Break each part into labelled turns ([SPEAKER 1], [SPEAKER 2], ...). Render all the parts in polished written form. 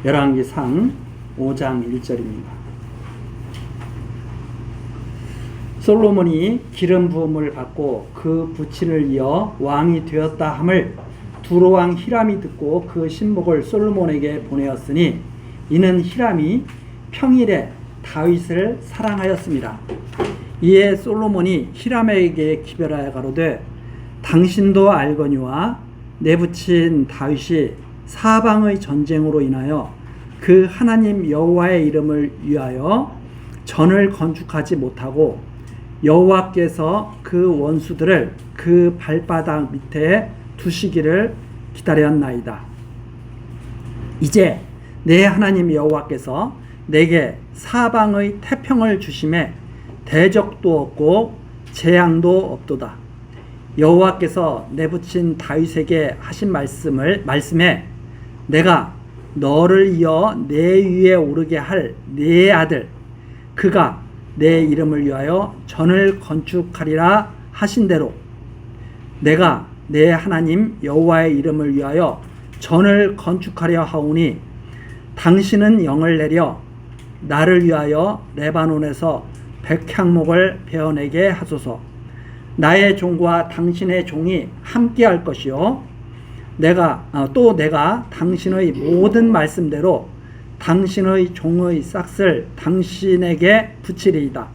[SPEAKER 1] 열왕기상 5장 1절입니다. 솔로몬이 기름 부음을 받고 그 부친을 이어 왕이 되었다 함을 두로왕 히람이 듣고 그 신복을 솔로몬에게 보내었으니 이는 히람이 평일에 다윗을 사랑하였습니다. 이에 솔로몬이 히람에게 기별하여 가로되 당신도 알거니와 내 부친 다윗이 사방의 전쟁으로 인하여 그 하나님 여호와의 이름을 위하여 전을 건축하지 못하고 여호와께서 그 원수들을 그 발바닥 밑에 두시기를 기다렸나이다. 이제 내 하나님 여호와께서 내게 사방의 태평을 주심에 대적도 없고 재앙도 없도다. 여호와께서 내 부친 다윗에게 하신 말씀에 내가 너를 이어 내 위에 오르게 할 네 아들 그가 내 이름을 위하여 전을 건축하리라 하신 대로 내가 내 하나님 여호와의 이름을 위하여 전을 건축하려 하오니 당신은 영을 내려 나를 위하여 레바논에서 백향목을 베어내게 하소서. 나의 종과 당신의 종이 함께할 것이요 내가 당신의 모든 말씀대로 당신의 종의 싹을 당신에게 붙이리이다.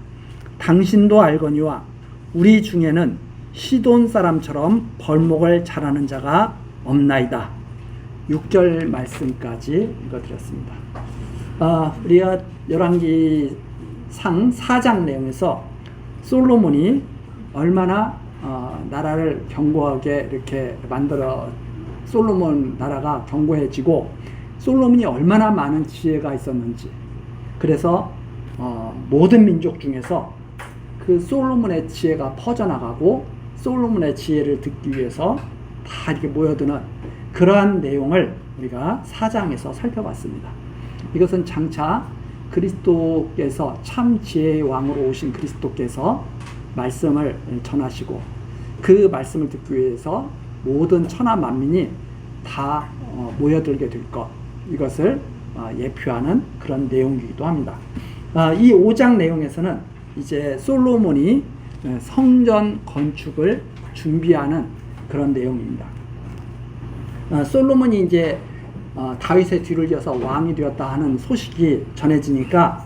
[SPEAKER 1] 당신도 알거니와 우리 중에는 시돈 사람처럼 벌목을 잘하는 자가 없나이다. 6절 말씀까지 읽어드렸습니다. 우리가 열왕기상 4장 내용에서 솔로몬이 얼마나 나라를 견고하게 이렇게 만들어 솔로몬 나라가 견고해지고 솔로몬이 얼마나 많은 지혜가 있었는지, 그래서 모든 민족 중에서 그 솔로몬의 지혜가 퍼져나가고 솔로몬의 지혜를 듣기 위해서 다 이렇게 모여드는 그러한 내용을 우리가 4장에서 살펴봤습니다. 이것은 장차 그리스도께서 참 지혜의 왕으로 오신 그리스도께서 말씀을 전하시고 그 말씀을 듣기 위해서 모든 천하 만민이 다 모여들게 될 것, 이것을 예표하는 그런 내용이기도 합니다. 이 5장 내용에서는 이제 솔로몬이 성전 건축을 준비하는 그런 내용입니다. 솔로몬이 이제 다윗의 뒤를 이어서 왕이 되었다 하는 소식이 전해지니까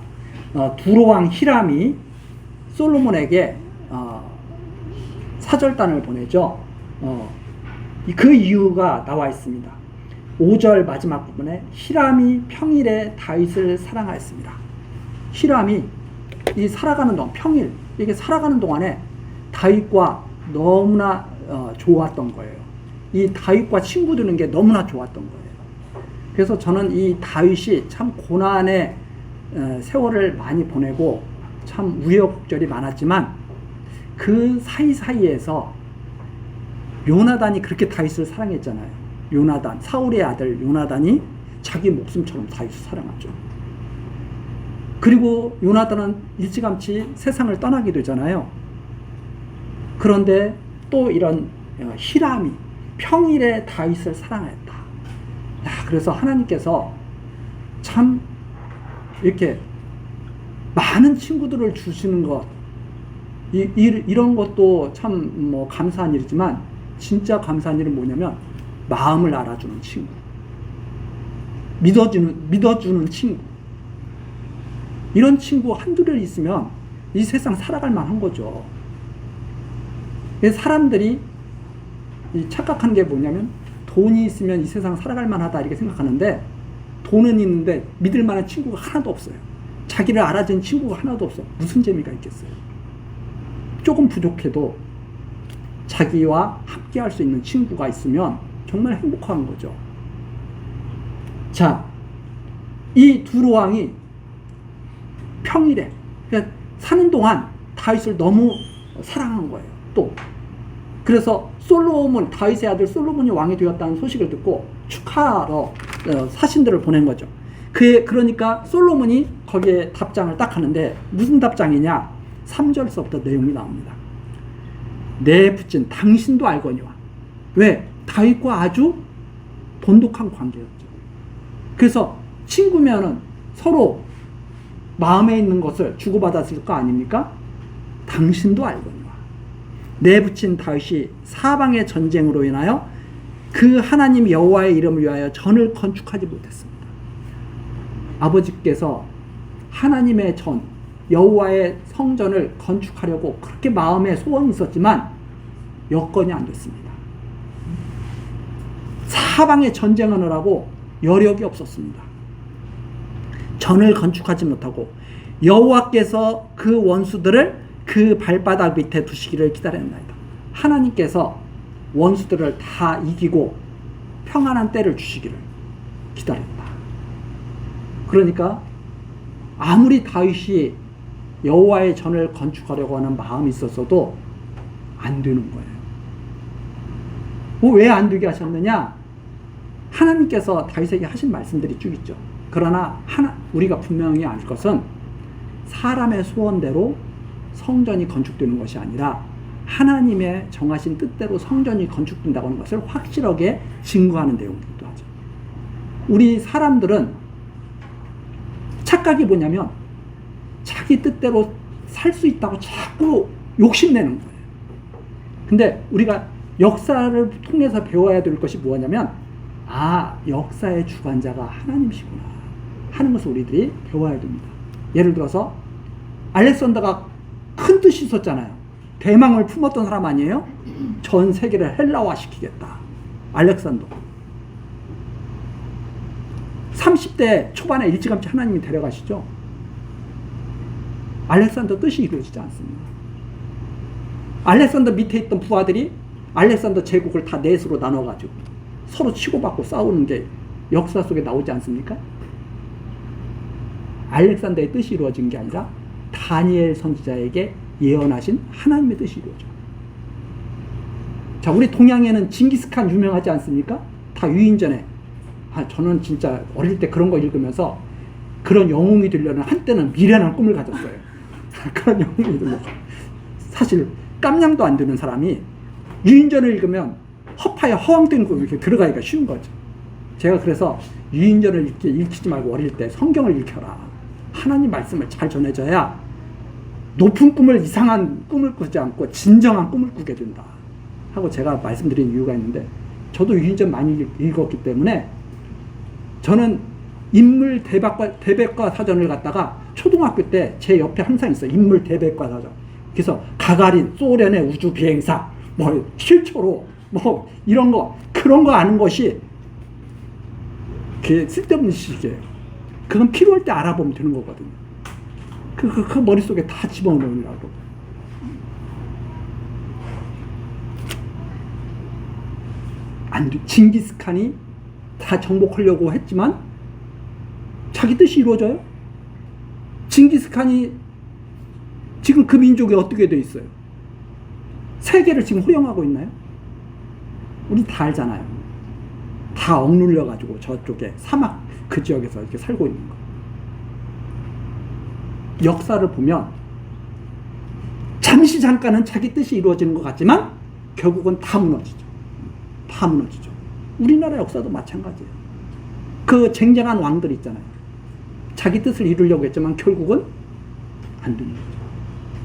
[SPEAKER 1] 두로왕 히람이 솔로몬에게 사절단을 보내죠. 그 이유가 나와 있습니다. 5절 마지막 부분에 히람이 평일에 다윗을 사랑하였습니다. 히람이 이 살아가는 동안, 평일 이게 살아가는 동안에 다윗과 너무나 좋았던 거예요. 이 다윗과 친구 되는 게 너무나 좋았던 거예요. 그래서 저는 이 다윗이 참 고난의 세월을 많이 보내고 참 우여곡절이 많았지만 그 사이사이에서 요나단이 그렇게 다윗을 사랑했잖아요. 요나단, 사울의 아들 요나단이 자기 목숨처럼 다윗을 사랑하죠. 그리고 요나단은 일찌감치 세상을 떠나게 되잖아요. 그런데 또 이런 히람이 평일에 다윗을 사랑했다. 그래서 하나님께서 참 이렇게 많은 친구들을 주시는 것, 이런 것도 참 감사한 일이지만 진짜 감사한 일은 뭐냐면 마음을 알아주는 친구, 믿어주는 친구, 이런 친구 한둘을 있으면 이 세상 살아갈 만한 거죠. 사람들이 착각하는 게 뭐냐면 돈이 있으면 이 세상 살아갈 만하다 이렇게 생각하는데 돈은 있는데 믿을 만한 친구가 하나도 없어요. 자기를 알아주는 친구가 하나도 없어. 무슨 재미가 있겠어요. 조금 부족해도 자기와 함께 할 수 있는 친구가 있으면 정말 행복한 거죠. 자, 이 두로왕이 평일에 그러니까 사는 동안 다윗을 너무 사랑한 거예요. 또 그래서 솔로몬, 다윗의 아들 솔로몬이 왕이 되었다는 소식을 듣고 축하하러 사신들을 보낸 거죠. 그러니까 솔로몬이 거기에 답장을 딱 하는데 무슨 답장이냐? 3절서부터 내용이 나옵니다. 내 부친 당신도 알거니와. 왜? 다윗과 아주 돈독한 관계였죠. 그래서 친구면은 서로 마음에 있는 것을 주고받았을 거 아닙니까? 당신도 알거니와 내 부친 다윗이 사방의 전쟁으로 인하여 그 하나님 여호와의 이름을 위하여 전을 건축하지 못했습니다. 아버지께서 하나님의 전, 여호와의 성전을 건축하려고 그렇게 마음에 소원이 있었지만 여건이 안 됐습니다. 사방에 전쟁을 하라고 여력이 없었습니다. 전을 건축하지 못하고 여호와께서 그 원수들을 그 발바닥 밑에 두시기를 기다렸나이다. 하나님께서 원수들을 다 이기고 평안한 때를 주시기를 기다렸다. 그러니까 아무리 다윗이 여호와의 전을 건축하려고 하는 마음이 있었어도 안 되는 거예요. 왜 안 되게 하셨느냐? 하나님께서 다윗에게 하신 말씀들이 쭉 있죠. 그러나 우리가 분명히 알 것은 사람의 소원대로 성전이 건축되는 것이 아니라 하나님의 정하신 뜻대로 성전이 건축된다고 하는 것을 확실하게 증거하는 내용이기도 하죠. 우리 사람들은 착각이 뭐냐면 자기 뜻대로 살 수 있다고 자꾸 욕심내는 거예요. 근데 우리가 역사를 통해서 배워야 될 것이 뭐냐면 역사의 주관자가 하나님이시구나 하는 것을 우리들이 배워야 됩니다. 예를 들어서 알렉산더가 큰 뜻이 있었잖아요. 대망을 품었던 사람 아니에요? 전 세계를 헬라화 시키겠다. 알렉산더. 30대 초반에 일찌감치 하나님이 데려가시죠. 알렉산더 뜻이 이루어지지 않습니다. 알렉산더 밑에 있던 부하들이 알렉산더 제국을 다 넷으로 나눠가지고 서로 치고받고 싸우는 게 역사 속에 나오지 않습니까? 알렉산더의 뜻이 이루어진 게 아니라 다니엘 선지자에게 예언하신 하나님의 뜻이 이루어져. 자, 우리 동양에는 징기스칸 유명하지 않습니까? 다 유인전에. 저는 진짜 어릴 때 그런 거 읽으면서 그런 영웅이 되려는 한때는 미련한 꿈을 가졌어요. 그런 영웅이 되려고. 사실 깜냥도 안 드는 사람이 유인전을 읽으면 허파에 허황된 꿈 이렇게 들어가기가 쉬운 거죠. 제가 그래서 유인전을 읽히지 말고 어릴 때 성경을 읽혀라. 하나님 말씀을 잘 전해줘야 높은 꿈을 이상한 꿈을 꾸지 않고 진정한 꿈을 꾸게 된다 하고 제가 말씀드린 이유가 있는데, 저도 유인전 많이 읽었기 때문에 저는 인물 대백과 사전을 갖다가 초등학교 때 제 옆에 항상 있어요. 인물 대백과 사전. 그래서 가가린, 소련의 우주 비행사, 실초로 이런 거, 그런 거 아는 것이 그게 쓸데없는 지식이에요. 그건 필요할 때 알아보면 되는 거거든요. 그 머릿속에 다 집어넣으라고. 안 돼. 징기스칸이 다 정복하려고 했지만 자기 뜻이 이루어져요? 징기스칸이 지금 그 민족이 어떻게 돼 있어요? 세계를 지금 호령하고 있나요? 우리 다 알잖아요. 다 억눌려가지고 저쪽에 사막 그 지역에서 이렇게 살고 있는 거. 역사를 보면 잠깐은 자기 뜻이 이루어지는 것 같지만 결국은 다 무너지죠. 다 무너지죠. 우리나라 역사도 마찬가지예요. 그 쟁쟁한 왕들 있잖아요. 자기 뜻을 이루려고 했지만 결국은 안 되는 거죠.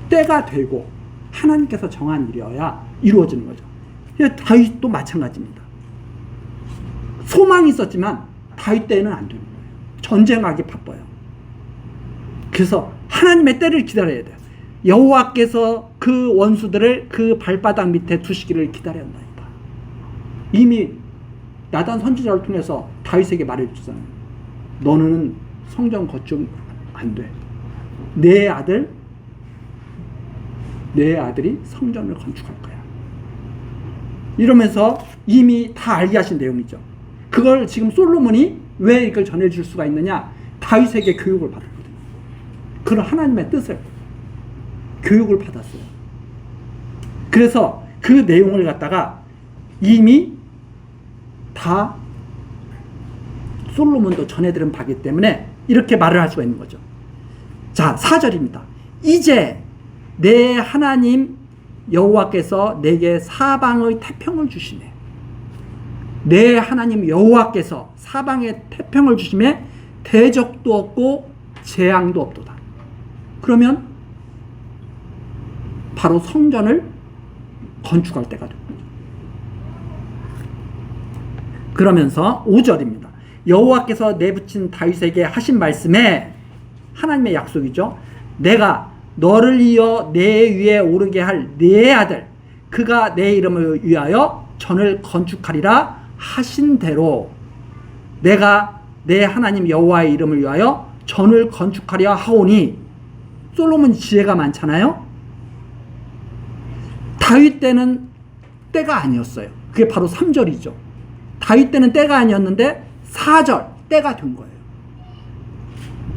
[SPEAKER 1] 때가 되고 하나님께서 정한 일이어야 이루어지는 거죠. 다윗도 마찬가지입니다. 소망이 있었지만 다윗 때에는 안 되는 거예요. 전쟁하기 바빠요. 그래서 하나님의 때를 기다려야 돼요. 여호와께서 그 원수들을 그 발바닥 밑에 두시기를 기다렸나이다. 이미 나단 선지자를 통해서 다윗에게 말해주잖아요. 너는 성전 건축 안 돼. 내 아들이 성전을 건축할 거야. 이러면서 이미 다 알게 하신 내용이죠. 그걸 지금 솔로몬이 왜 이걸 전해줄 수가 있느냐? 다윗에게 교육을 받았거든요. 그런 하나님의 뜻을 교육을 받았어요. 그래서 그 내용을 갖다가 이미 다 솔로몬도 전해들은 바기 때문에 이렇게 말을 할 수가 있는 거죠. 자, 4절입니다. 이제 내 하나님 여호와께서 내게 사방의 태평을 주시네. 내 하나님 여호와께서 사방에 태평을 주시매 대적도 없고 재앙도 없도다. 그러면 바로 성전을 건축할 때가 됩니다. 그러면서 5절입니다. 여호와께서 내붙인 다윗에게 하신 말씀에 하나님의 약속이죠. 내가 너를 이어 내 위에 오르게 할 내 아들 그가 내 이름을 위하여 전을 건축하리라 하신 대로 내가 내 하나님 여호와의 이름을 위하여 전을 건축하려 하오니. 솔로몬 지혜가 많잖아요. 다윗 때는 때가 아니었어요. 그게 바로 3절이죠. 다윗 때는 때가 아니었는데 4절 때가 된 거예요.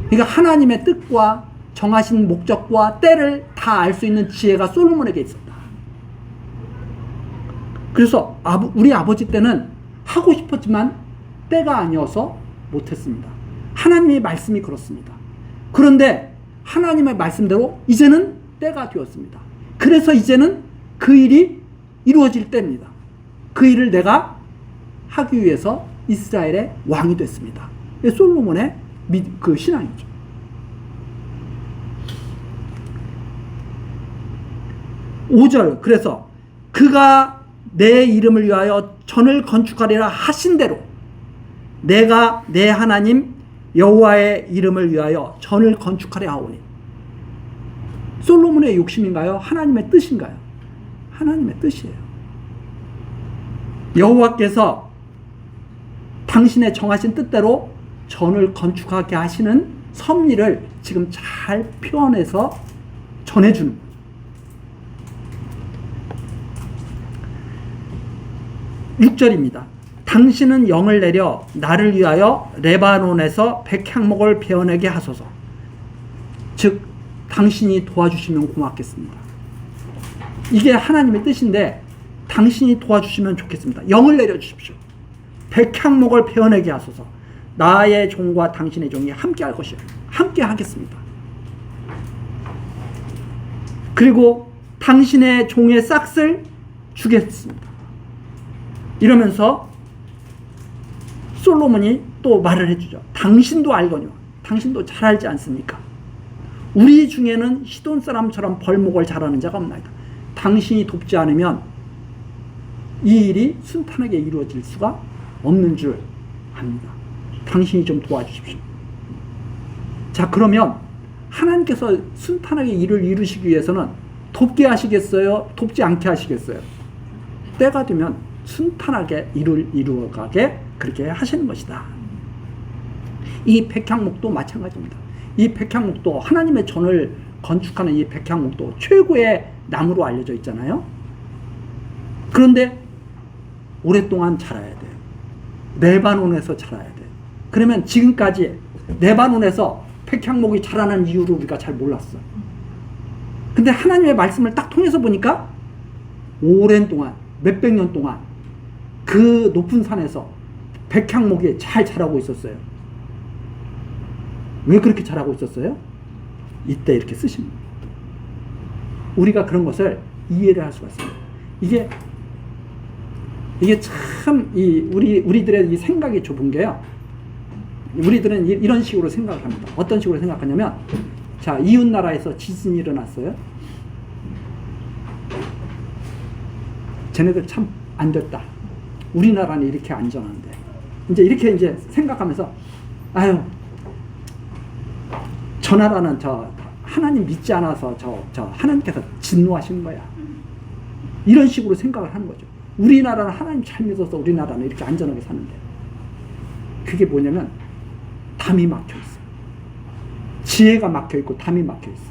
[SPEAKER 1] 그러니까 하나님의 뜻과 정하신 목적과 때를 다 알 수 있는 지혜가 솔로몬에게 있었다. 그래서 우리 아버지 때는 하고 싶었지만 때가 아니어서 못했습니다. 하나님의 말씀이 그렇습니다. 그런데 하나님의 말씀대로 이제는 때가 되었습니다. 그래서 이제는 그 일이 이루어질 때입니다. 그 일을 내가 하기 위해서 이스라엘의 왕이 됐습니다. 솔로몬의 그 신앙이죠. (5절) 그래서 그가 내 이름을 위하여 전을 건축하리라 하신 대로 내가 내 하나님 여호와의 이름을 위하여 전을 건축하려 하오니. 솔로몬의 욕심인가요? 하나님의 뜻인가요? 하나님의 뜻이에요. 여호와께서 당신의 정하신 뜻대로 전을 건축하게 하시는 섭리를 지금 잘 표현해서 전해주는 거예요. 6절입니다. 당신은 영을 내려 나를 위하여 레바논에서 백향목을 베어내게 하소서. 즉 당신이 도와주시면 고맙겠습니다. 이게 하나님의 뜻인데 당신이 도와주시면 좋겠습니다. 영을 내려주십시오. 백향목을 베어내게 하소서. 나의 종과 당신의 종이 함께 할 것이요. 함께 하겠습니다. 그리고 당신의 종의 싹을 주겠습니다. 이러면서 솔로몬이 또 말을 해주죠. 당신도 알거니와 당신도 잘 알지 않습니까? 우리 중에는 시돈 사람처럼 벌목을 잘하는 자가 없나이다. 당신이 돕지 않으면 이 일이 순탄하게 이루어질 수가 없는 줄 압니다. 당신이 좀 도와주십시오. 자, 그러면 하나님께서 순탄하게 일을 이루시기 위해서는 돕게 하시겠어요? 돕지 않게 하시겠어요? 때가 되면 순탄하게 이루어가게 그렇게 하시는 것이다. 이 백향목도 마찬가지입니다. 이 백향목도 하나님의 전을 건축하는 이 백향목도 최고의 나무로 알려져 있잖아요. 그런데 오랫동안 자라야 돼요. 레바논에서 자라야 돼요. 그러면 지금까지 레바논에서 백향목이 자라는 이유를 우리가 잘 몰랐어요. 근데 하나님의 말씀을 딱 통해서 보니까 오랜 동안 몇백 년 동안 그 높은 산에서 백향목이 잘 자라고 있었어요. 왜 그렇게 자라고 있었어요? 이때 이렇게 쓰십니다. 우리가 그런 것을 이해를 할 수가 있습니다. 이게 참 우리들의 이 생각이 좁은 게요. 우리들은 이런 식으로 생각을 합니다. 어떤 식으로 생각하냐면, 자, 이웃 나라에서 지진이 일어났어요. 쟤네들 참 안 됐다. 우리나라는 이렇게 안전한데. 이렇게 생각하면서, 아유, 저 나라는 하나님 믿지 않아서 하나님께서 진노하신 거야. 이런 식으로 생각을 하는 거죠. 우리나라는 하나님 잘 믿어서 우리나라는 이렇게 안전하게 사는데. 그게 뭐냐면, 담이 막혀 있어요. 지혜가 막혀 있고 담이 막혀 있어요.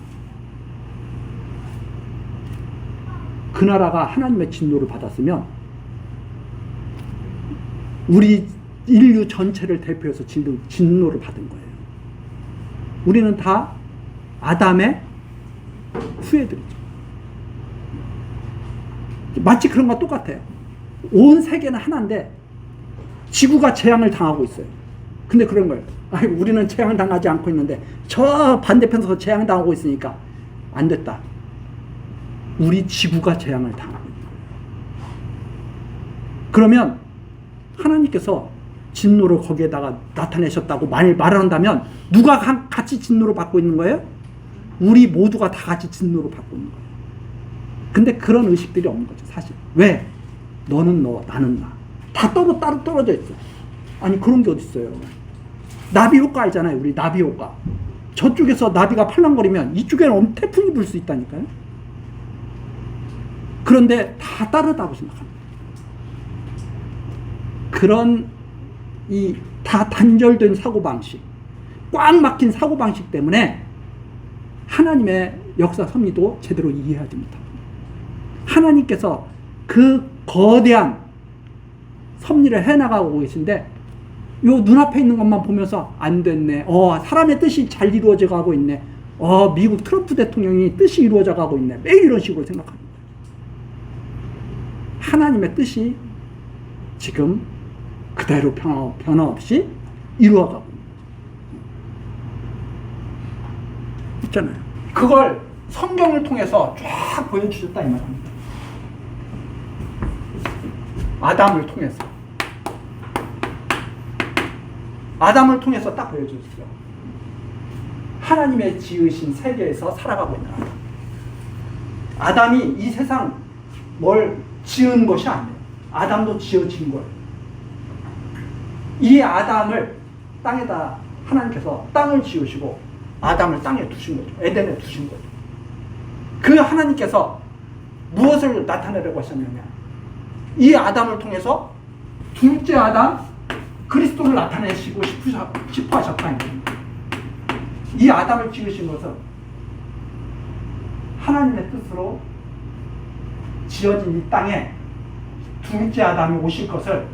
[SPEAKER 1] 그 나라가 하나님의 진노를 받았으면 우리 인류 전체를 대표해서 진노를 받은 거예요. 우리는 다 아담의 후예들이죠. 마치 그런 거 똑같아요. 온 세계는 하나인데 지구가 재앙을 당하고 있어요. 근데 그런 거예요. 아니, 우리는 재앙을 당하지 않고 있는데 저 반대편에서 재앙을 당하고 있으니까 안 됐다. 우리 지구가 재앙을 당하고 있는 거예요. 그러면 하나님께서 진노로 거기에다가 나타내셨다고 말한다면 누가 같이 진노로 받고 있는 거예요? 우리 모두가 다 같이 진노로 받고 있는 거예요. 근데 그런 의식들이 없는 거죠, 사실. 왜? 너는 너, 나는 나. 다 따로 떨어져 있어. 아니, 그런 게 어딨어요. 나비 효과 알잖아요, 우리 나비 효과. 저쪽에서 나비가 팔랑거리면 이쪽에는 태풍이 불 수 있다니까요. 그런데 다 따르다고 생각합니다. 그런 다 단절된 사고방식, 꽉 막힌 사고방식 때문에 하나님의 역사 섭리도 제대로 이해해야 됩니다. 하나님께서 그 거대한 섭리를 해나가고 계신데 요 눈앞에 있는 것만 보면서 안 됐네. 사람의 뜻이 잘 이루어져 가고 있네. 미국 트럼프 대통령이 뜻이 이루어져 가고 있네. 매일 이런 식으로 생각합니다. 하나님의 뜻이 지금 그대로 변화 없이 이루어가고 있잖아요. 그걸 성경을 통해서 쫙 보여주셨다 이 말입니다. 아담을 통해서 딱 보여줬어요. 하나님의 지으신 세계에서 살아가고 있는 아담이 이 세상 뭘 지은 것이 아니에요. 아담도 지어진 거예요. 이 아담을 땅에다 하나님께서 땅을 지으시고 아담을 땅에 두신 거죠. 에덴에 두신 거죠. 그 하나님께서 무엇을 나타내려고 하셨느냐? 이 아담을 통해서 둘째 아담 그리스도를 나타내시고 싶어 하셨다는 겁니다. 이 아담을 지으신 것은 하나님의 뜻으로 지어진 이 땅에 둘째 아담이 오실 것을,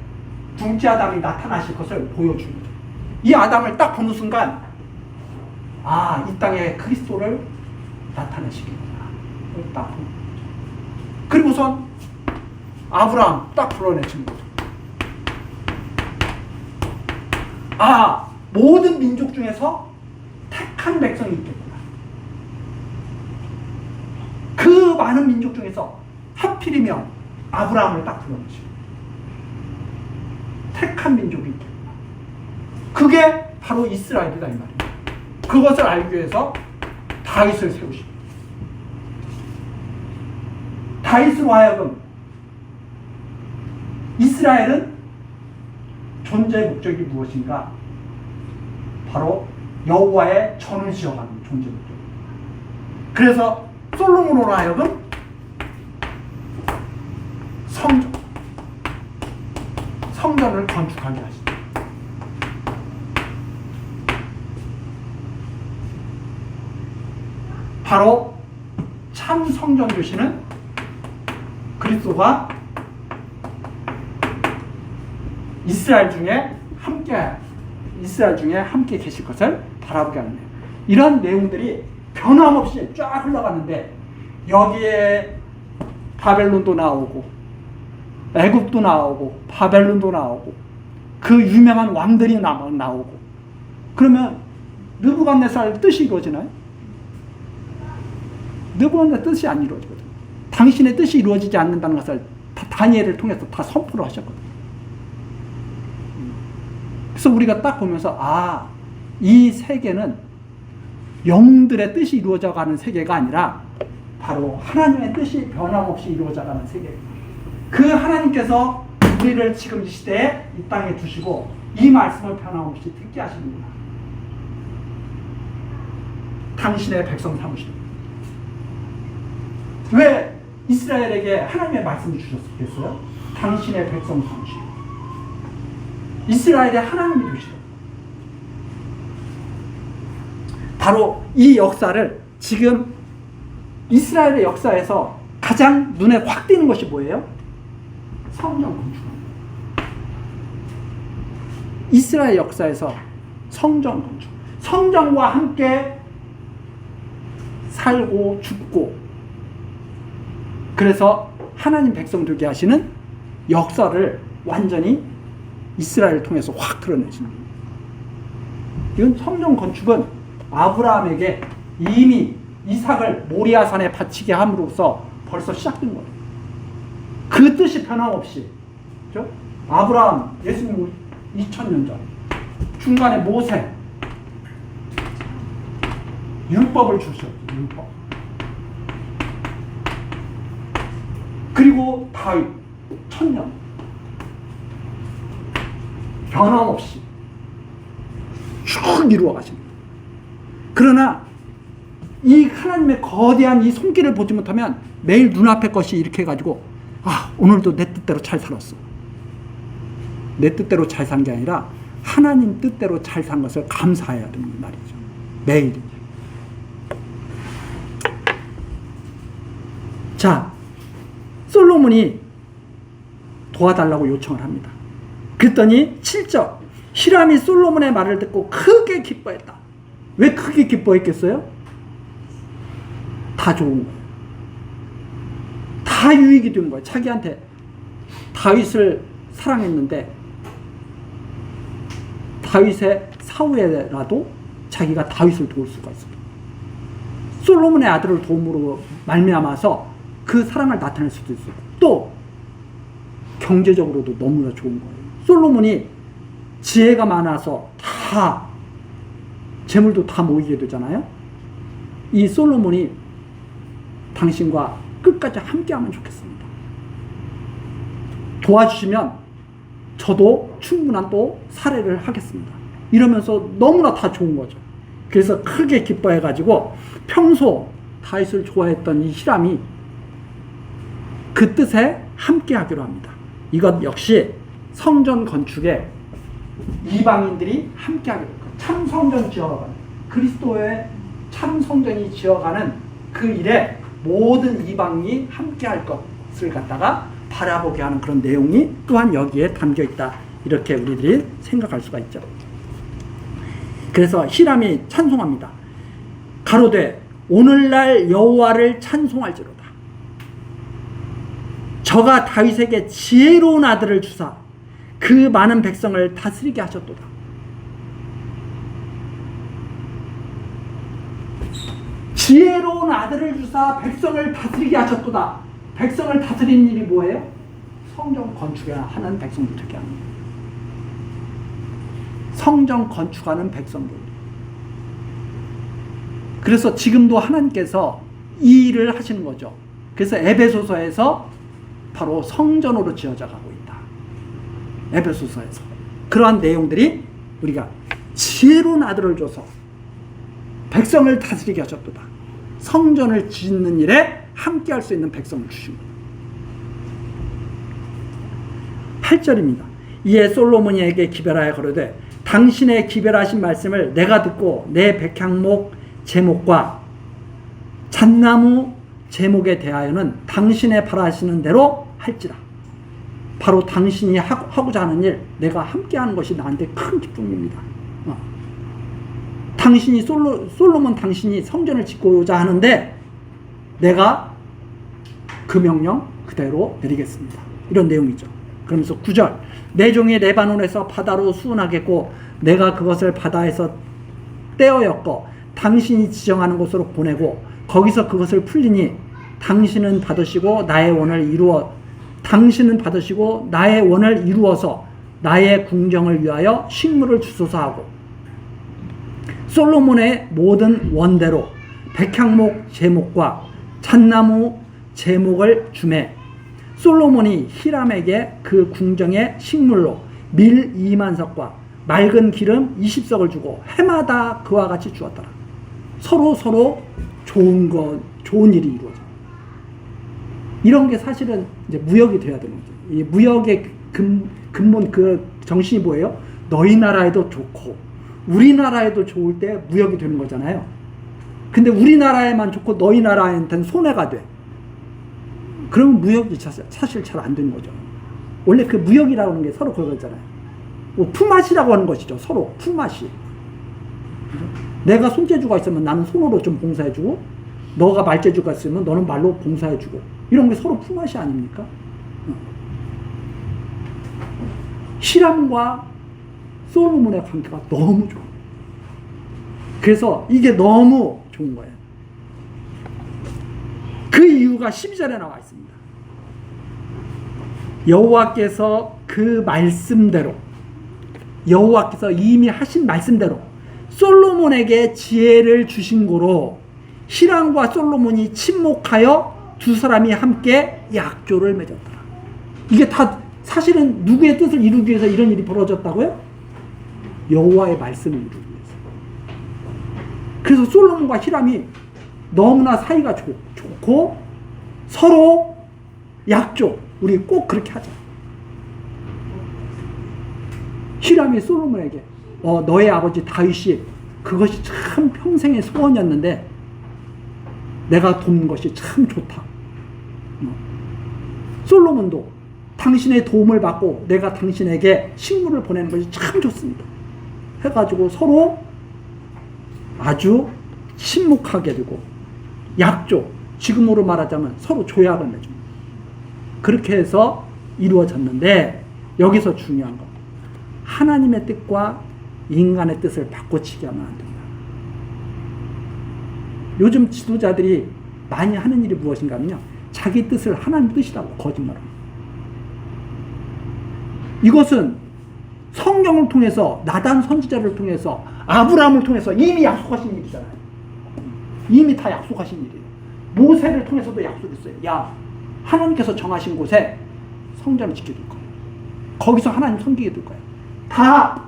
[SPEAKER 1] 둘째 아담이 나타나실 것을 보여줍니다. 이 아담을 딱 보는 순간 이 땅에 그리스도를 나타내시겠구나. 딱 보는 거죠. 그리고선 아브라함 딱 불러내시는 거죠. 모든 민족 중에서 택한 백성이 있겠구나. 그 많은 민족 중에서 하필이면 아브라함을 딱 불러내시고 택한 민족이 있겠구나. 그게 바로 이스라엘이다 이 말입니다. 그것을 알기 위해서 다윗을 세우십니다. 다윗으로 하여금 이스라엘은 존재의 목적이 무엇인가? 바로 여호와의 전을 지어가는 존재 목적. 그래서 솔로몬으로 하여금 성전을 건축하게 하시다. 바로 참 성전 되시는 그리스도가 이스라엘 중에 함께 계실 것을 바라보게 하는 거예요. 이런 내용들이 변함없이 쫙 흘러가는데 여기에 바벨론도 나오고 애굽도 나오고 바벨론도 나오고 그 유명한 왕들이 나오고 그러면 느부갓네살 뜻이 이루어지나요? 느부갓네살 뜻이 안 이루어지거든요. 당신의 뜻이 이루어지지 않는다는 것을 다니엘을 통해서 다 선포를 하셨거든요. 그래서 우리가 딱 보면서 이 세계는 영들의 뜻이 이루어져가는 세계가 아니라 바로 하나님의 뜻이 변함없이 이루어져가는 세계. 그 하나님께서 우리를 지금 이 시대에 이 땅에 두시고 이 말씀을 변함없이 듣게 하시는구나. 당신의 백성 삼으시는. 왜 이스라엘에게 하나님의 말씀을 주셨겠어요? 당신의 백성 삼으시고 이스라엘의 하나님이 되시고 바로 이 역사를 지금 이스라엘의 역사에서 가장 눈에 확 띄는 것이 뭐예요? 성전 건축. 이스라엘 역사에서 성전 건축. 성전과 함께 살고 죽고 그래서 하나님 백성 되게 하시는 역사를 완전히 이스라엘을 통해서 확 드러내시는 거예요. 이건 성전 건축은 아브라함에게 이미 이삭을 모리아산에 바치게 함으로써 벌써 시작된 거예요. 그 뜻이 변함없이, 그렇죠? 아브라함, 예수님 2000년 전. 중간에 모세. 율법을 주셨죠. 율법. 그리고 다윗. 1000년. 변함없이 쭉 이루어 가십니다. 그러나 이 하나님의 거대한 이 손길을 보지 못하면 매일 눈앞의 것이 이렇게 해가지고 오늘도 내 뜻대로 잘 살았어. 내 뜻대로 잘 산 게 아니라 하나님 뜻대로 잘 산 것을 감사해야 되는 말이죠. 매일. 자, 솔로몬이 도와달라고 요청을 합니다. 그랬더니 7절 히람이 솔로몬의 말을 듣고 크게 기뻐했다. 왜 크게 기뻐했겠어요? 다 좋은 거예요. 다 유익이 된 거예요. 자기한테 다윗을 사랑했는데 다윗의 사후에라도 자기가 다윗을 도울 수가 있어요. 솔로몬의 아들을 도움으로 말미암아서 그 사랑을 나타낼 수도 있어요. 또 경제적으로도 너무나 좋은 거예요. 솔로몬이 지혜가 많아서 다 재물도 다 모이게 되잖아요. 이 솔로몬이 당신과 끝까지 함께하면 좋겠습니다. 도와주시면 저도 충분한 또 사례를 하겠습니다. 이러면서 너무나 다 좋은 거죠. 그래서 크게 기뻐해가지고 평소 다윗을 좋아했던 이 히람이 그 뜻에 함께하기로 합니다. 이것 역시 성전 건축에 이방인들이 함께하기로 합니다. 참 성전 지어가는 그리스도의 참 성전이 지어가는 그 일에 모든 이방인이 함께할 것을 갖다가 바라보게 하는 그런 내용이 또한 여기에 담겨 있다. 이렇게 우리들이 생각할 수가 있죠. 그래서 히람이 찬송합니다. 가로되 오늘날 여호와를 찬송할지로다. 저가 다윗에게 지혜로운 아들을 주사 그 많은 백성을 다스리게 하셨도다. 지혜로운 아들을 주사 백성을 다스리게 하셨도다. 백성을 다스리는 일이 뭐예요? 성전 건축하는 백성들에게 합니다. 성전 건축하는 백성들. 그래서 지금도 하나님께서 이 일을 하시는 거죠. 그래서 에베소서에서 바로 성전으로 지어져 가고 있다. 에베소서에서 그러한 내용들이 우리가 지혜로운 아들을 줘서 백성을 다스리게 하셨도다. 성전을 짓는 일에 함께 할 수 있는 백성을 주신 거예요. 8절입니다. 이에 솔로몬에게 기별하여 가로되 당신의 기별하신 말씀을 내가 듣고 내 백향목 제목과 잣나무 제목에 대하여는 당신의 바라시는 대로 할지라. 바로 당신이 하고자 하는 일, 내가 함께하는 것이 나한테 큰 기쁨입니다. 당신이 솔로몬 당신이 성전을 짓고자 하는데 내가 그 명령 그대로 내리겠습니다. 이런 내용이죠. 그러면서 9절 내 종이 레바논에서 바다로 수운하겠고 내가 그것을 바다에서 떼어 엮어 당신이 지정하는 곳으로 보내고 거기서 그것을 풀리니 당신은 받으시고 나의 원을 이루어서 나의 궁정을 위하여 식물을 주소서 하고 솔로몬의 모든 원대로 백향목 제목과 잣나무 제목을 주매 솔로몬이 히람에게 그 궁정의 식물로 밀 2만석과 맑은 기름 20석을 주고 해마다 그와 같이 주었더라. 서로 좋은 일이 이루어져. 이런 게 사실은 이제 무역이 돼야 되는 거죠. 이 무역의 근본 그 정신이 뭐예요? 너희 나라에도 좋고 우리나라에도 좋을 때 무역이 되는 거잖아요. 근데 우리나라에만 좋고 너희 나라한테는 손해가 돼. 그러면 무역이 사실 잘 안 되는 거죠. 원래 그 무역이라고 하는 게 서로 그거잖아요. 뭐 품앗이라고 하는 것이죠. 서로 품앗이. 내가 손재주가 있으면 나는 손으로 좀 봉사해주고 너가 말재주가 있으면 너는 말로 봉사해주고 이런 게 서로 품앗이 아닙니까? 히람과 솔로몬의 관계가 너무 좋아요. 그래서 이게 너무 좋은 거예요. 그 이유가 12절에 나와 있습니다. 여호와께서 그 말씀대로 여호와께서 이미 하신 말씀대로 솔로몬에게 지혜를 주신 거로 히람과 솔로몬이 친목하여 두 사람이 함께 약조를 맺었더라. 이게 다 사실은 누구의 뜻을 이루기 위해서 이런 일이 벌어졌다고요? 여호와의 말씀을 이루기 위해서. 그래서 솔로몬과 히람이 너무나 사이가 좋고 서로 약조, 우리 꼭 그렇게 하자. 히람이 솔로몬에게 너의 아버지 다윗이 그것이 참 평생의 소원이었는데 내가 돕는 것이 참 좋다. 솔로몬도 당신의 도움을 받고 내가 당신에게 식물을 보내는 것이 참 좋습니다. 해가지고 서로 아주 친목하게 되고 약조, 지금으로 말하자면 서로 조약을 맺습니다. 그렇게 해서 이루어졌는데 여기서 중요한 거, 하나님의 뜻과 인간의 뜻을 바꿔치기 하면 안 됩니다. 요즘 지도자들이 많이 하는 일이 무엇인가 하면요, 자기 뜻을 하나님 뜻이라고 거짓말합니다. 이것은 성경을 통해서, 나단 선지자를 통해서, 아브라함을 통해서 이미 약속하신 일이잖아요. 이미 다 약속하신 일이에요. 모세를 통해서도 약속했어요. 야, 하나님께서 정하신 곳에 성전을 지켜둘 거예요. 거기서 하나님 섬기게 될 거예요. 다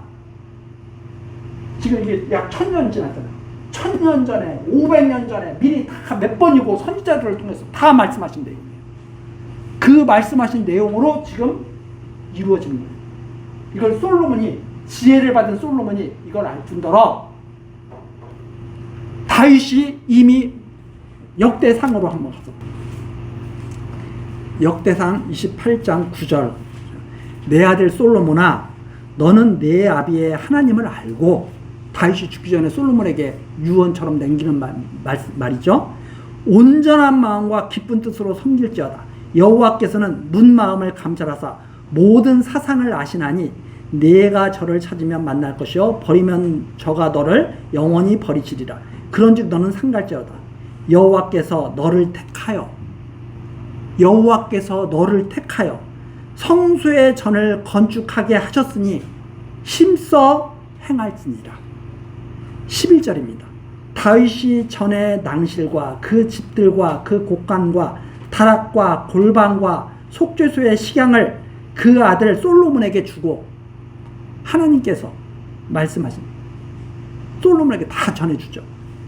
[SPEAKER 1] 지금 이게 약 1000년 지났잖아요. 1000년 전에, 500년 전에 미리 다 몇 번이고 선지자들을 통해서 다 말씀하신 내용이에요. 그 말씀하신 내용으로 지금 이루어지는 거예요. 이걸 솔로몬이, 지혜를 받은 솔로몬이 이걸 알 뿐더러 다윗이 이미 역대상으로 한번 가서, 역대상 28장 9절, 내 아들 솔로몬아, 너는 내 아비의 하나님을 알고, 다윗이 죽기 전에 솔로몬에게 유언처럼 남기는 말이죠. 온전한 마음과 기쁜 뜻으로 섬길지어다. 여호와께서는 문 마음을 감찰하사 모든 사상을 아시나니 내가 저를 찾으면 만날 것이요 버리면 저가 너를 영원히 버리시리라. 그런즉 너는 상갈지어다. 여호와께서 너를 택하여 성소의 전을 건축하게 하셨으니 힘써 행할지니라. 11절입니다. 다윗이 전의 낭실과 그 집들과 그 곡간과 다락과 골방과 속죄소의 식양을 그 아들 솔로몬에게 주고, 하나님께서 말씀하신 솔로몬에게 다 전해주죠.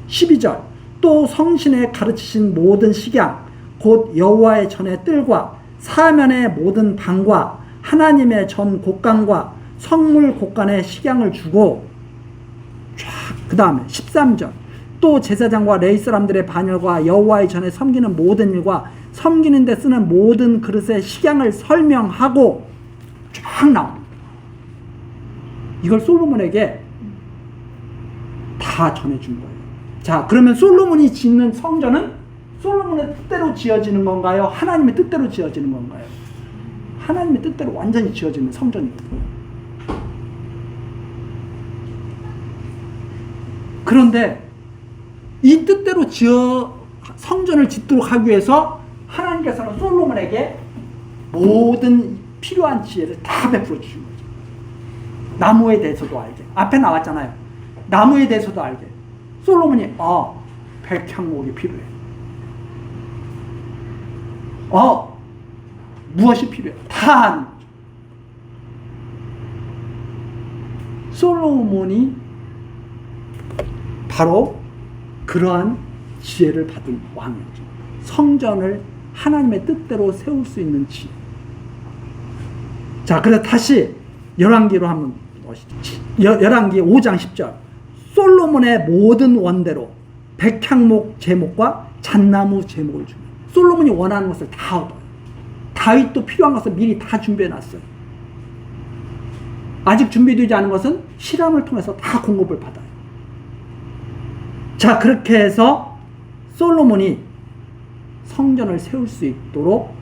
[SPEAKER 1] 12절, 또 성신에 가르치신 모든 식양 곧 여호와의 전의 뜰과 사면의 모든 방과 하나님의 전 곡간과 성물 곡간의 식양을 주고, 그 다음에 13절, 또 제사장과 레위 사람들의 반열과 여호와의 전에 섬기는 모든 일과 섬기는 데 쓰는 모든 그릇의 식양을 설명하고 쫙 나옵니다. 이걸 솔로몬에게 다 전해준 거예요. 자, 그러면 솔로몬이 짓는 성전은 솔로몬의 뜻대로 지어지는 건가요? 하나님의 뜻대로 지어지는 건가요? 하나님의 뜻대로 완전히 지어지는 성전이거든요. 그런데 이 뜻대로 성전을 짓도록 하기 위해서 하나님께서는 솔로몬에게 모든 필요한 지혜를 다 베풀어 주신 거죠. 나무에 대해서도 알게. 앞에 나왔잖아요. 나무에 대해서도 알게. 솔로몬이 백향목이 필요해. 무엇이 필요해? 다 아는 거죠. 솔로몬이 바로 그러한 지혜를 받은 왕이죠. 성전을 하나님의 뜻대로 세울 수 있는 지혜. 자, 그래서 다시 열왕기로 한번 보시죠. 열왕기 5장 10절. 솔로몬의 모든 원대로 백향목 제목과 잣나무 제목을 줍니다. 솔로몬이 원하는 것을 다 얻어요. 다윗도 필요한 것을 미리 다 준비해 놨어요. 아직 준비되지 않은 것은 히람을 통해서 다 공급을 받아요. 자, 그렇게 해서 솔로몬이 성전을 세울 수 있도록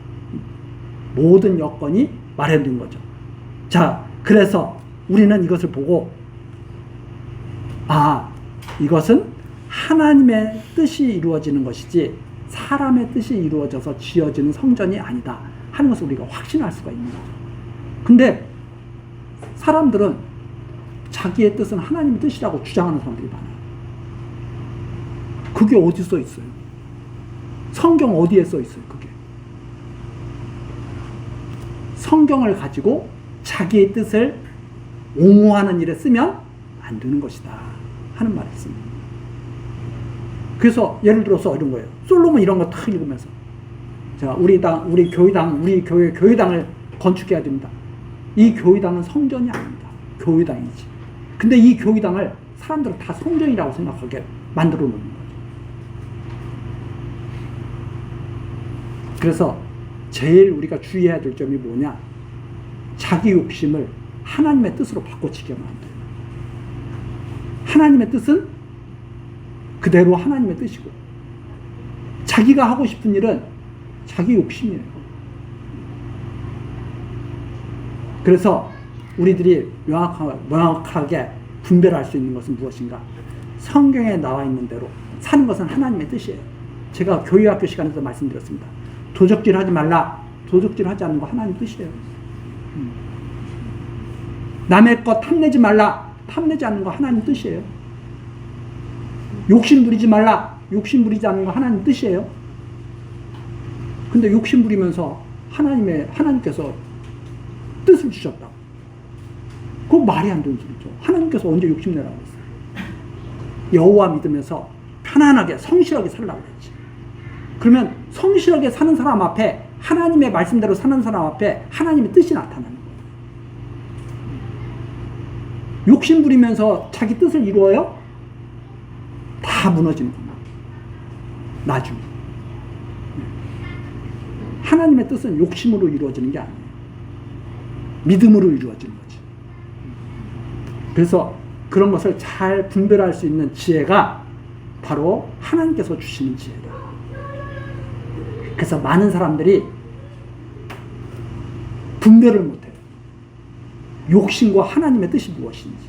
[SPEAKER 1] 모든 여건이 마련된 거죠. 자, 그래서 우리는 이것을 보고, 이것은 하나님의 뜻이 이루어지는 것이지 사람의 뜻이 이루어져서 지어지는 성전이 아니다 하는 것을 우리가 확신할 수가 있는 거죠. 근데 사람들은 자기의 뜻은 하나님의 뜻이라고 주장하는 사람들이 많아요. 그게 어디 써 있어요? 성경 어디에 써 있어요? 그게. 성경을 가지고 자기의 뜻을 옹호하는 일에 쓰면 안 되는 것이다 하는 말이 있습니다. 그래서 예를 들어서 이런 거예요. 솔로몬 이런 거 탁 읽으면서, 자, 우리 교회 교회당을 건축해야 됩니다. 이 교회당은 성전이 아닙니다. 교회당이지. 근데 이 교회당을 사람들은 다 성전이라고 생각하게 만들어 놓는 거죠. 그래서 제일 우리가 주의해야 될 점이 뭐냐? 자기 욕심을 하나님의 뜻으로 바꿔치기 하면 안 돼요. 하나님의 뜻은 그대로 하나님의 뜻이고, 자기가 하고 싶은 일은 자기 욕심이에요. 그래서 우리들이 명확하게 분별할 수 있는 것은 무엇인가? 성경에 나와 있는 대로 사는 것은 하나님의 뜻이에요. 제가 교회학교 시간에서 말씀드렸습니다. 도적질 하지 말라. 도적질 하지 않는 거 하나님 뜻이에요. 남의 것 탐내지 말라. 탐내지 않는 거 하나님 뜻이에요. 욕심 부리지 말라. 욕심 부리지 않는 거 하나님 뜻이에요. 근데 욕심 부리면서 하나님께서 뜻을 주셨다. 그건 말이 안 되는 소리죠. 하나님께서 언제 욕심내라고 했어요? 여호와 믿으면서 편안하게 성실하게 살라고 했지. 그러면 성실하게 사는 사람 앞에, 하나님의 말씀대로 사는 사람 앞에 하나님의 뜻이 나타나는 거예요. 욕심 부리면서 자기 뜻을 이루어요? 다 무너지는 겁니다. 나중에. 하나님의 뜻은 욕심으로 이루어지는 게 아니에요. 믿음으로 이루어지는 거지. 그래서 그런 것을 잘 분별할 수 있는 지혜가 바로 하나님께서 주시는 지혜다. 그래서 많은 사람들이 분별을 못해요. 욕심과 하나님의 뜻이 무엇인지.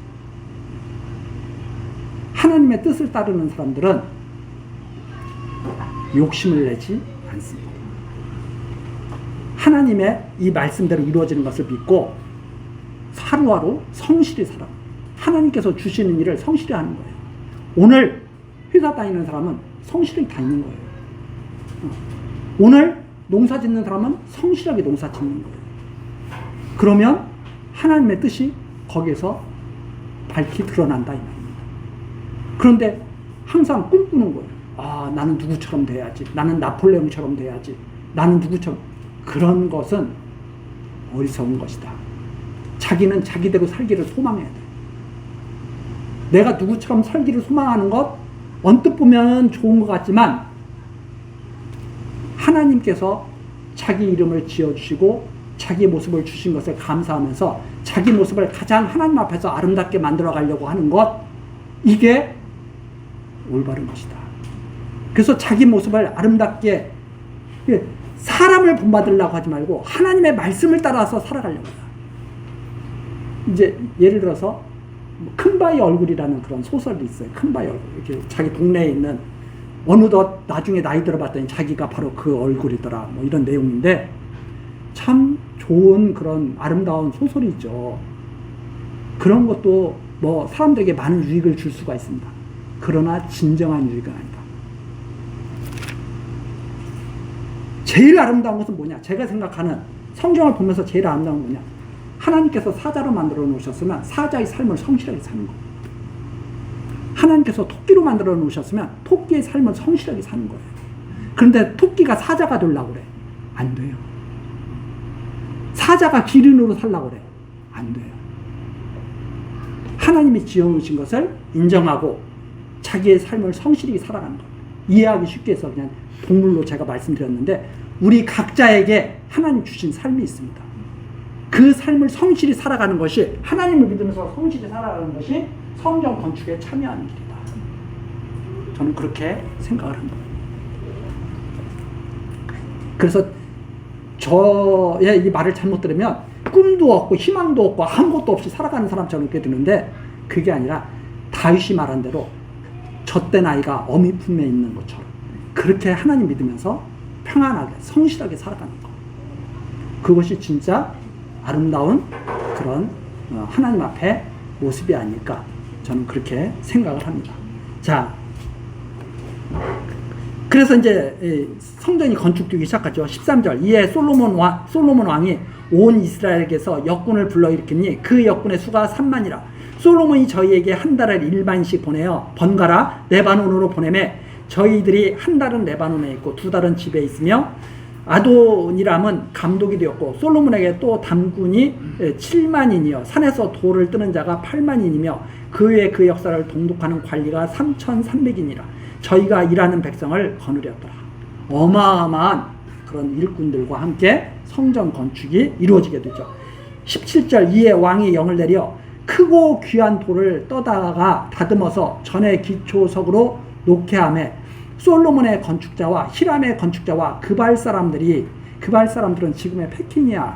[SPEAKER 1] 하나님의 뜻을 따르는 사람들은 욕심을 내지 않습니다. 하나님의 이 말씀대로 이루어지는 것을 믿고 하루하루 성실히 살아. 하나님께서 주시는 일을 성실히 하는 거예요. 오늘 회사 다니는 사람은 성실히 다니는 거예요. 오늘 농사 짓는 사람은 성실하게 농사 짓는 거예요. 그러면 하나님의 뜻이 거기에서 밝히 드러난다 이 말입니다. 그런데 항상 꿈꾸는 거예요. 아, 나는 누구처럼 돼야지. 나는 나폴레옹처럼 돼야지. 나는 누구처럼. 그런 것은 어리석은 것이다. 자기는 자기대로 살기를 소망해야 돼. 내가 누구처럼 살기를 소망하는 것 언뜻 보면 좋은 것 같지만 하나님께서 자기 이름을 지어주시고 자기 모습을 주신 것을 감사하면서 자기 모습을 가장 하나님 앞에서 아름답게 만들어 가려고 하는 것, 이게 올바른 것이다. 그래서 자기 모습을 아름답게, 사람을 본받으려고 하지 말고 하나님의 말씀을 따라서 살아가려고 해요. 이제 예를 들어서 큰바위 얼굴이라는 그런 소설이 있어요. 큰바위 얼굴. 이렇게 자기 동네에 있는, 어느덧 나중에 나이 들어봤더니 자기가 바로 그 얼굴이더라. 뭐 이런 내용인데 참 좋은 그런 아름다운 소설이죠. 그런 것도 뭐 사람들에게 많은 유익을 줄 수가 있습니다. 그러나 진정한 유익은 아니다. 제일 아름다운 것은 뭐냐? 제가 생각하는, 성경을 보면서 제일 아름다운 건 뭐냐? 하나님께서 사자로 만들어 놓으셨으면 사자의 삶을 성실하게 사는 거. 하나님께서 토끼로 만들어 놓으셨으면 토끼의 삶을 성실하게 사는 거예요. 그런데 토끼가 사자가 되려고 그래. 안 돼요. 사자가 기린으로 살려고 그래. 안 돼요. 하나님이 지어놓으신 것을 인정하고 자기의 삶을 성실히 살아가는 것. 이해하기 쉽게 해서 그냥 동물로 제가 말씀드렸는데, 우리 각자에게 하나님 주신 삶이 있습니다. 그 삶을 성실히 살아가는 것이, 하나님을 믿으면서 성실히 살아가는 것이 성경 건축에 참여하는 길이다. 저는 그렇게 생각을 합니다. 그래서 저의 이 말을 잘못 들으면 꿈도 없고 희망도 없고 아무것도 없이 살아가는 사람처럼 느껴 드는데, 그게 아니라 다윗이 말한 대로 젖된 아이가 어미 품에 있는 것처럼 그렇게 하나님 믿으면서 평안하게 성실하게 살아가는 것, 그것이 진짜 아름다운 그런 하나님 앞에 모습이 아닐까 저는 그렇게 생각을 합니다. 자, 그래서 이제 성전이 건축되기 시작하죠. 13절 이에 솔로몬 왕이 온 이스라엘에게서 역군을 불러일으키니 그 역군의 수가 3만이라. 솔로몬이 저희에게 한 달을 1만씩 보내어 번갈아 레바논으로 보내매 저희들이 한 달은 레바논에 있고 두 달은 집에 있으며 아도니람은 감독이 되었고 솔로몬에게 또 담군이 7만이니요 산에서 돌을 뜨는 자가 8만이니며 그 외에 그 역사를 동독하는 관리가 3,300이니라. 저희가 일하는 백성을 거느렸더라. 어마어마한 그런 일꾼들과 함께 성전 건축이 이루어지게 되죠. 17절 이에 왕이 영을 내려 크고 귀한 돌을 떠다가 다듬어서 전에 기초석으로 놓게 하매 솔로몬의 건축자와 히람의 건축자와 그발 사람들은 지금의 페키니아로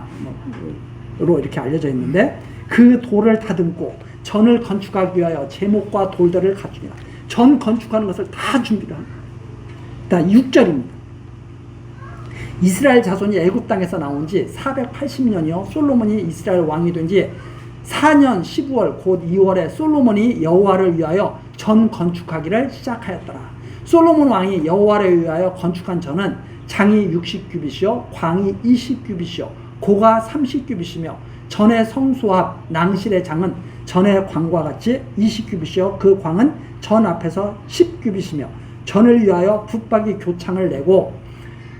[SPEAKER 1] 이렇게 알려져 있는데 그 돌을 다듬고 전을 건축하기 위하여 제목과 돌들을 갖추니라. 전 건축하는 것을 다 준비를 합니다. 6절입니다. 이스라엘 자손이 애굽 땅에서 나온 지 480년이요 솔로몬이 이스라엘 왕이 된 지 4년 12월 곧 2월에 솔로몬이 여호와를 위하여 전 건축하기를 시작하였더라. 솔로몬 왕이 여호와를 위하여 건축한 전은 장이 60규빗이요 광이 20규빗이요 고가 30규빗이며 전의 성소합 낭실의 장은 전의 광과 같이 20규빗이요 그 광은 전 앞에서 10규빗이며 전을 위하여 붙박이 교창을 내고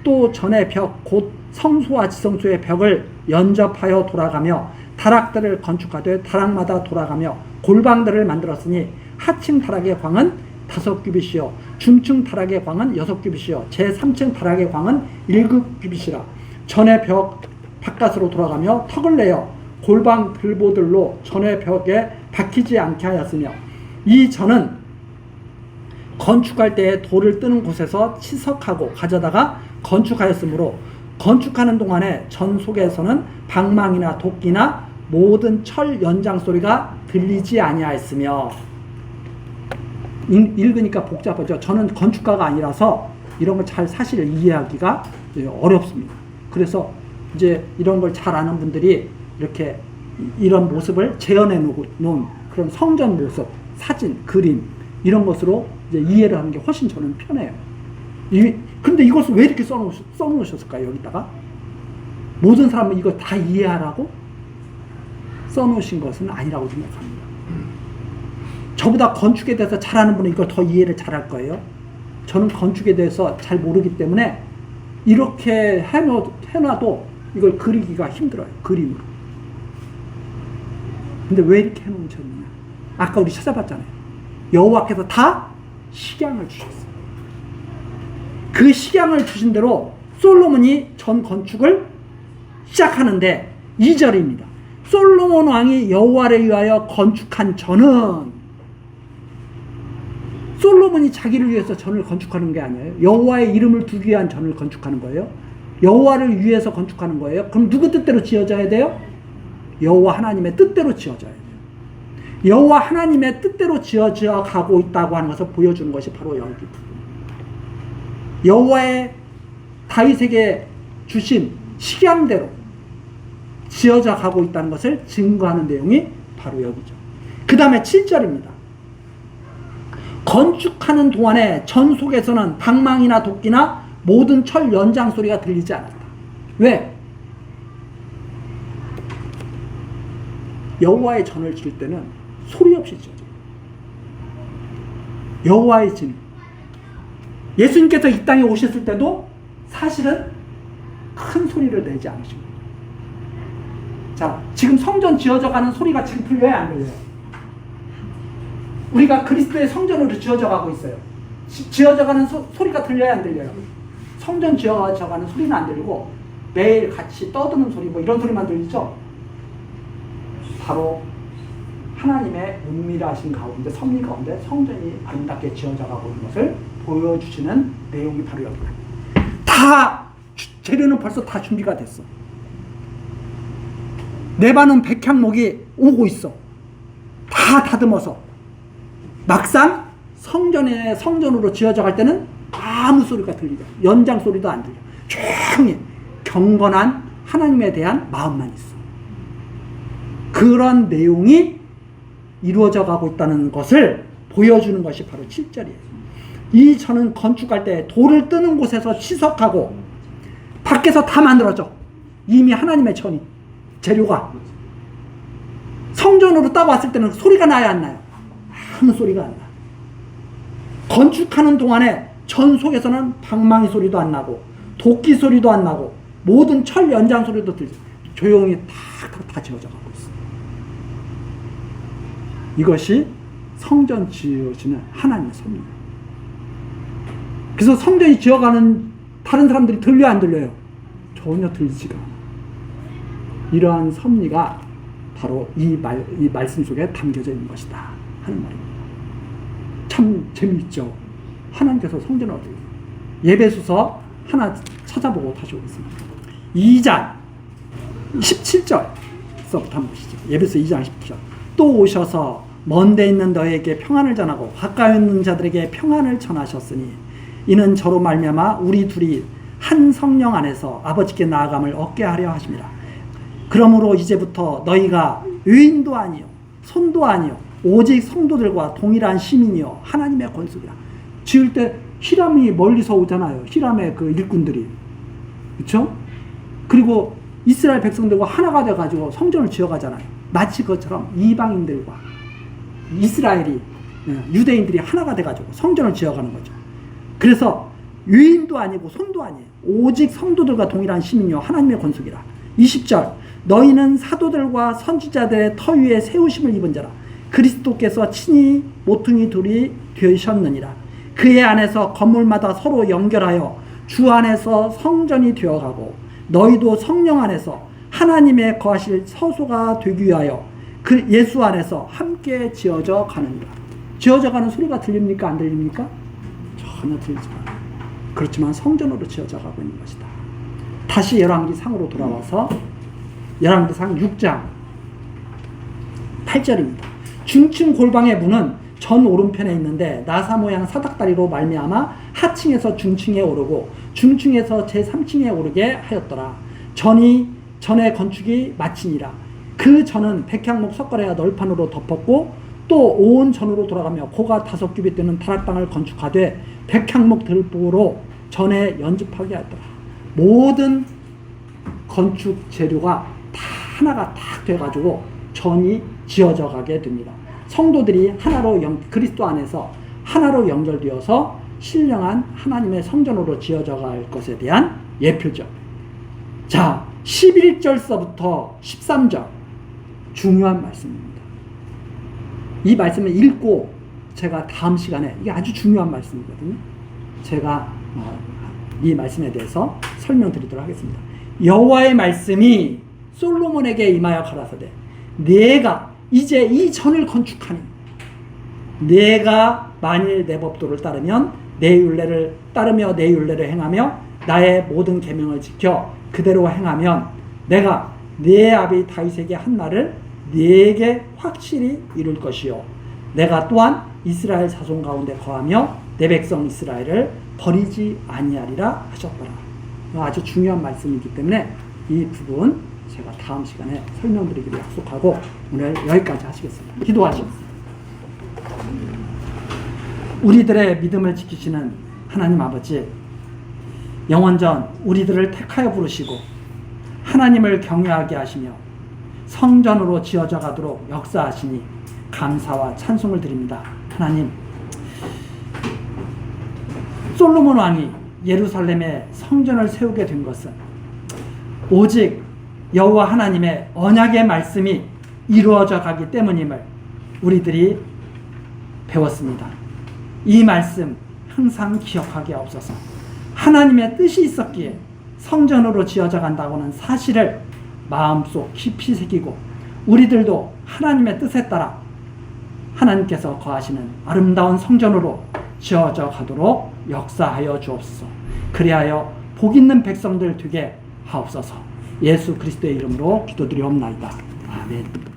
[SPEAKER 1] 또 전의 벽 곧 성소와 지성소의 벽을 연접하여 돌아가며 다락들을 건축하되 다락마다 돌아가며 골방들을 만들었으니 하층 다락의 광은 5규빗이요 중층 다락의 광은 6규빗이요 제3층 다락의 광은 1규빗이라. 전의 벽 바깥으로 돌아가며 턱을 내어 골방 들보들로 전의 벽에 박히지 않게 하였으며 이 전은 건축할 때에 돌을 뜨는 곳에서 치석하고 가져다가 건축하였으므로 건축하는 동안에 전 속에서는 방망이나 도끼나 모든 철 연장 소리가 들리지 아니하였으며. 읽으니까 복잡하죠. 저는 건축가가 아니라서 이런 걸 잘 사실 이해하기가 어렵습니다. 그래서 이제 이런 걸 잘 아는 분들이 이렇게 이런 모습을 재현해 놓은 그런 성전 모습, 사진, 그림 이런 것으로 이제 이해를 하는 게 훨씬 저는 편해요. 근데 이것을 왜 이렇게 써놓으셨을까요? 여기다가 모든 사람은 이거 다 이해하라고 써놓으신 것은 아니라고 생각합니다. 저보다 건축에 대해서 잘 아는 분은 이걸 더 이해를 잘할 거예요. 저는 건축에 대해서 잘 모르기 때문에 이렇게 해놔도 이걸 그리기가 힘들어요. 그림으로. 근데 왜 이렇게 해놓으셨느냐? 아까 우리 찾아봤잖아요. 여호와께서 다 식양을 주셨어요. 그 식양을 주신 대로 솔로몬이 전 건축을 시작하는데 2절입니다. 솔로몬 왕이 여호와를 위하여 건축한 전은 솔로몬이 자기를 위해서 전을 건축하는 게 아니에요. 여호와의 이름을 두기 위한 전을 건축하는 거예요. 여호와를 위해서 건축하는 거예요. 그럼 누구 뜻대로 지어져야 돼요? 여호와 하나님의 뜻대로 지어져야 돼요. 여호와 하나님의 뜻대로 지어져 가고 있다고 하는 것을 보여주는 것이 바로 여기 부분입니다. 여호와의 다윗에게 주신 식양대로 지어져 가고 있다는 것을 증거하는 내용이 바로 여기죠. 그 다음에 7절입니다. 건축하는 동안에 전 속에서는 방망이나 도끼나 모든 철 연장 소리가 들리지 않았다. 왜? 여호와의 전을 지을 때는 소리 없이 지어져요. 여호와의 진. 예수님께서 이 땅에 오셨을 때도 사실은 큰 소리를 내지 않으십니다. 자, 지금 성전 지어져가는 소리가 지금 들려요, 안 들려요? 우리가 그리스도의 성전으로 지어져 가고 있어요. 지어져가는 소리가 들려요, 안 들려요? 성전 지어져가는 소리는 안 들리고 매일 같이 떠드는 소리, 뭐 이런 소리만 들리죠? 바로 하나님의 은밀하신 가운데, 섭리 가운데 성전이 아름답게 지어져 가고 있는 것을 보여주시는 내용이 바로 여기다. 다 재료는 벌써 다 준비가 됐어. 레바논 백향목이 오고 있어. 다 다듬어서. 막상 성전으로 지어져 갈 때는 아무 소리가 들리죠. 연장 소리도 안 들려. 조용히 경건한 하나님에 대한 마음만 있어. 그런 내용이 이루어져 가고 있다는 것을 보여주는 것이 바로 7절이에요. 이 전은 건축할 때 돌을 뜨는 곳에서 치석하고 밖에서 다 만들어져. 이미 하나님의 전이 재료가 성전으로 따왔을 때는 소리가 나야 안 나요? 아무 소리가 안 나. 건축하는 동안에 전 속에서는 방망이 소리도 안 나고 도끼 소리도 안 나고 모든 철 연장 소리도 들지. 조용히 다 지어져 가고 있어. 이것이 성전 지어지는 하나님의 섭리예요. 그래서 성전이 지어가는 다른 사람들이 들려 안 들려요? 전혀 들리지가 않아요. 이러한 섭리가 바로 이 말씀 속에 담겨져 있는 것이다 하는 말입니다. 참 재미있죠. 하나님께서 성전을 어떻게 예배소서 하나 찾아보고 다시 오겠습니다. 2장 17절서부터 한번 보시죠. 예배소 2장 17절. 또 오셔서 먼데 있는 너에게 평안을 전하고 가까이 있는 자들에게 평안을 전하셨으니 이는 저로 말미암아 우리 둘이 한 성령 안에서 아버지께 나아감을 얻게 하려 하심이라. 그러므로 이제부터 너희가 의인도 아니요 손도 아니요 오직 성도들과 동일한 시민이요 하나님의 권속이라. 지을 때 히람이 멀리서 오잖아요. 히람의 그 일꾼들이, 그렇죠? 그리고 이스라엘 백성들과 하나가 돼가지고 성전을 지어가잖아요. 마치 그것처럼 이방인들과 이스라엘이 유대인들이 하나가 돼가지고 성전을 지어가는 거죠. 그래서 유인도 아니고 손도 아니에요. 오직 성도들과 동일한 시민이요 하나님의 권속이라. 20절. 너희는 사도들과 선지자들의 터 위에 세우심을 입은 자라. 그리스도께서 친히 모퉁이 돌이 되셨느니라. 그의 안에서 건물마다 서로 연결하여 주 안에서 성전이 되어가고 너희도 성령 안에서 하나님의 거하실 서소가 되기 위하여 그 예수 안에서 함께 지어져 가느니라. 지어져 가는 소리가 들립니까? 안 들립니까? 전혀 들리지 않아요. 그렇지만 성전으로 지어져 가고 있는 것이다. 다시 열왕기상으로 돌아와서 열왕기상 6장 8절입니다. 중층 골방의 문은 전 오른편에 있는데 나사 모양 사닥다리로 말미암아 하층에서 중층에 오르고 중층에서 제3층에 오르게 하였더라. 전의 건축이 마치니라. 그 전은 백향목 석가래와 널판으로 덮었고 또 온 전으로 돌아가며 고가 5규빗 되는 다락방을 건축하되 백향목 들보로 전에 연집하게 하였더라. 모든 건축 재료가 다 하나가 딱 돼가지고 전이 지어져 가게 됩니다. 성도들이 하나로 그리스도 안에서 하나로 연결되어서 신령한 하나님의 성전으로 지어져 갈 것에 대한 예표죠. 자, 11절서부터 13절 중요한 말씀입니다. 이 말씀을 읽고 제가 다음 시간에, 이게 아주 중요한 말씀이거든요. 제가 이 말씀에 대해서 설명드리도록 하겠습니다. 여호와의 말씀이 솔로몬에게 임하여 가라사대 내가 이제 이 전을 건축하니 내가 만일 내 법도를 따르면 내 율례를 따르며 내 율례를 행하며 나의 모든 계명을 지켜 그대로 행하면 내가 내 아비 다윗에게 한 날을 네게 확실히 이룰 것이요 내가 또한 이스라엘 자손 가운데 거하며 내 백성 이스라엘을 버리지 아니하리라 하셨더라. 아주 중요한 말씀이기 때문에 이 부분 제가 다음 시간에 설명드리기로 약속하고 오늘 여기까지 하시겠습니다. 기도하시겠습니다. 우리들의 믿음을 지키시는 하나님 아버지, 영원전 우리들을 택하여 부르시고 하나님을 경외하게 하시며 성전으로 지어져 가도록 역사하시니 감사와 찬송을 드립니다. 하나님, 솔로몬 왕이 예루살렘에 성전을 세우게 된 것은 오직 여호와 하나님의 언약의 말씀이 이루어져 가기 때문임을 우리들이 배웠습니다. 이 말씀 항상 기억하게 하옵소서. 하나님의 뜻이 있었기에 성전으로 지어져 간다고는 사실을 마음속 깊이 새기고 우리들도 하나님의 뜻에 따라 하나님께서 거하시는 아름다운 성전으로 지어져 가도록 역사하여 주옵소서. 그리하여 복 있는 백성들 되게 하옵소서. 예수 그리스도의 이름으로 기도드리옵나이다. 아멘.